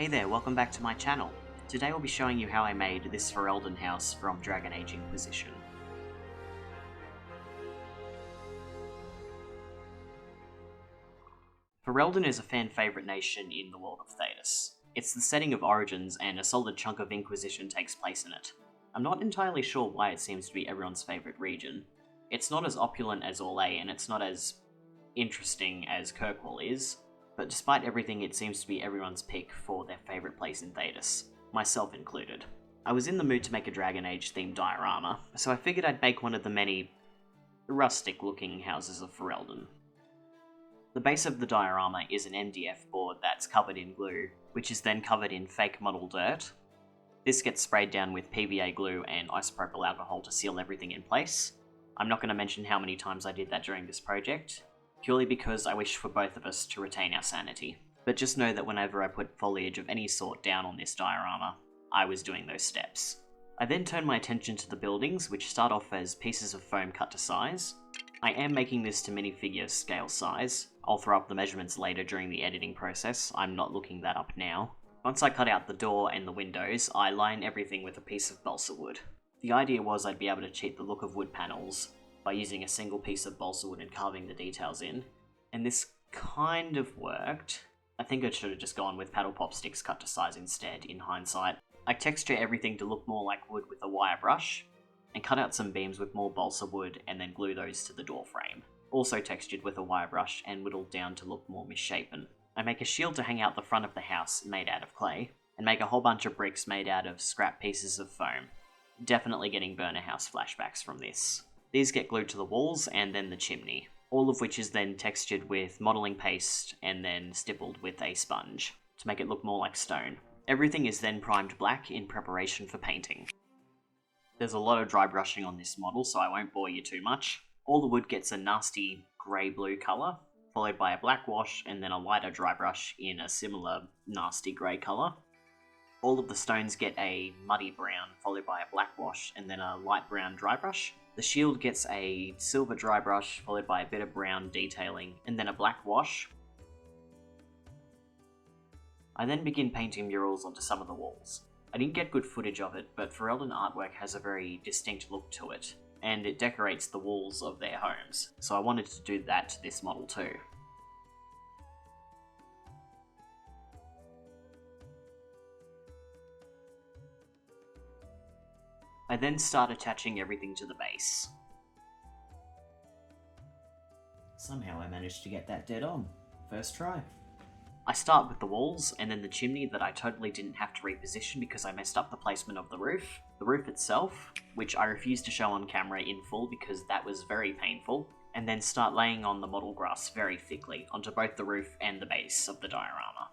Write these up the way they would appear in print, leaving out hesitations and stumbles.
Hey there, welcome back to my channel. Today I'll be showing you how I made this Ferelden house from Dragon Age Inquisition. Ferelden is a fan favourite nation in the world of Thedas. It's the setting of Origins and a solid chunk of Inquisition takes place in it. I'm not entirely sure why it seems to be everyone's favourite region. It's not as opulent as Orlais and it's not as interesting as Kirkwall is, but despite everything it seems to be everyone's pick for their favourite place in Thedas, myself included. I was in the mood to make a Dragon Age themed diorama, so I figured I'd make one of the many rustic looking houses of Ferelden. The base of the diorama is an MDF board that's covered in glue, which is then covered in fake model dirt. This gets sprayed down with PVA glue and isopropyl alcohol to seal everything in place. I'm not going to mention how many times I did that during this project, purely because I wish for both of us to retain our sanity. But just know that whenever I put foliage of any sort down on this diorama, I was doing those steps. I then turn my attention to the buildings, which start off as pieces of foam cut to size. I am making this to minifigure scale size. I'll throw up the measurements later during the editing process, I'm not looking that up now. Once I cut out the door and the windows, I line everything with a piece of balsa wood. The idea was I'd be able to cheat the look of wood panels by using a single piece of balsa wood and carving the details in, and this kind of worked. I think I should have just gone with paddle pop sticks cut to size instead, in hindsight. I texture everything to look more like wood with a wire brush, and cut out some beams with more balsa wood and then glue those to the door frame. Also textured with a wire brush and whittled down to look more misshapen. I make a shield to hang out the front of the house made out of clay, and make a whole bunch of bricks made out of scrap pieces of foam. Definitely getting burner house flashbacks from this. These get glued to the walls and then the chimney, all of which is then textured with modelling paste and then stippled with a sponge to make it look more like stone. Everything is then primed black in preparation for painting. There's a lot of dry brushing on this model, so I won't bore you too much. All the wood gets a nasty grey-blue colour, followed by a black wash and then a lighter dry brush in a similar nasty grey colour. All of the stones get a muddy brown, followed by a black wash and then a light brown dry brush. The shield gets a silver dry brush, followed by a bit of brown detailing, and then a black wash. I then begin painting murals onto some of the walls. I didn't get good footage of it, but Ferelden artwork has a very distinct look to it, and it decorates the walls of their homes, so I wanted to do that to this model too. I then start attaching everything to the base. Somehow I managed to get that dead on. First try. I start with the walls, and then the chimney that I totally didn't have to reposition because I messed up the placement of the roof itself, which I refused to show on camera in full because that was very painful, and then start laying on the model grass very thickly onto both the roof and the base of the diorama.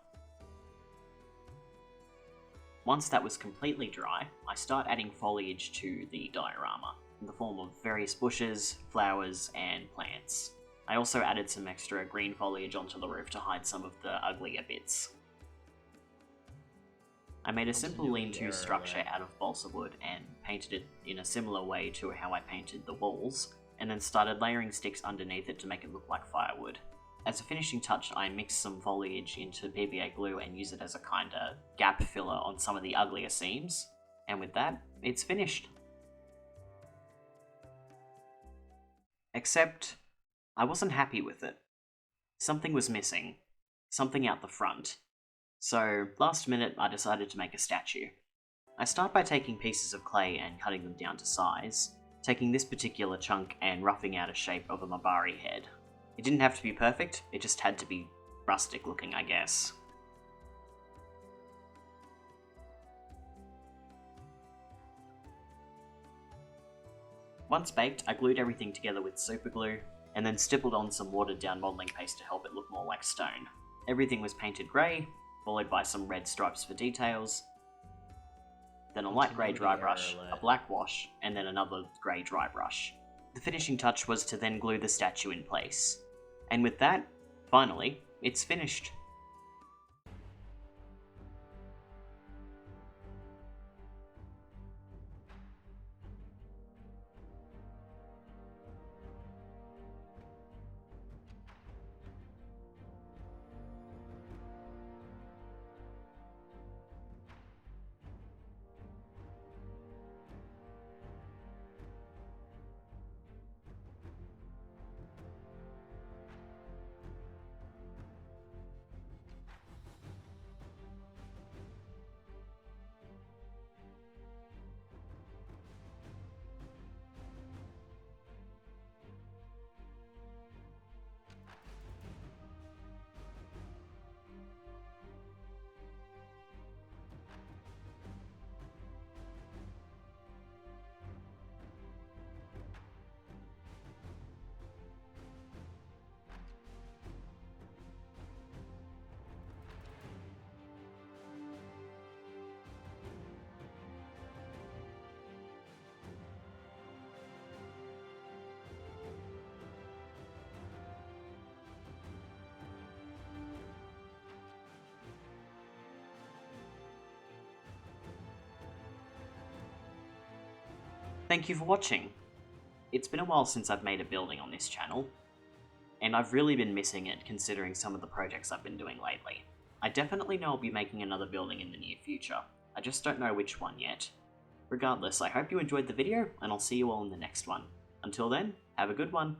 Once that was completely dry, I start adding foliage to the diorama, in the form of various bushes, flowers, and plants. I also added some extra green foliage onto the roof to hide some of the uglier bits. I made a simple lean-to structure out of balsa wood and painted it in a similar way to how I painted the walls, and then started layering sticks underneath it to make it look like firewood. As a finishing touch, I mix some foliage into PVA glue and use it as a kinda gap filler on some of the uglier seams, and with that, it's finished. Except, I wasn't happy with it. Something was missing. Something out the front. So, last minute, I decided to make a statue. I start by taking pieces of clay and cutting them down to size, taking this particular chunk and roughing out a shape of a Mabari head. It didn't have to be perfect, it just had to be rustic looking, I guess. Once baked, I glued everything together with super glue, and then stippled on some watered down modelling paste to help it look more like stone. Everything was painted grey, followed by some red stripes for details, then a light grey dry brush, a black wash, and then another grey dry brush. The finishing touch was to then glue the statue in place. And with that, finally, it's finished. Thank you for watching! It's been a while since I've made a building on this channel, and I've really been missing it considering some of the projects I've been doing lately. I definitely know I'll be making another building in the near future, I just don't know which one yet. Regardless, I hope you enjoyed the video, and I'll see you all in the next one. Until then, have a good one!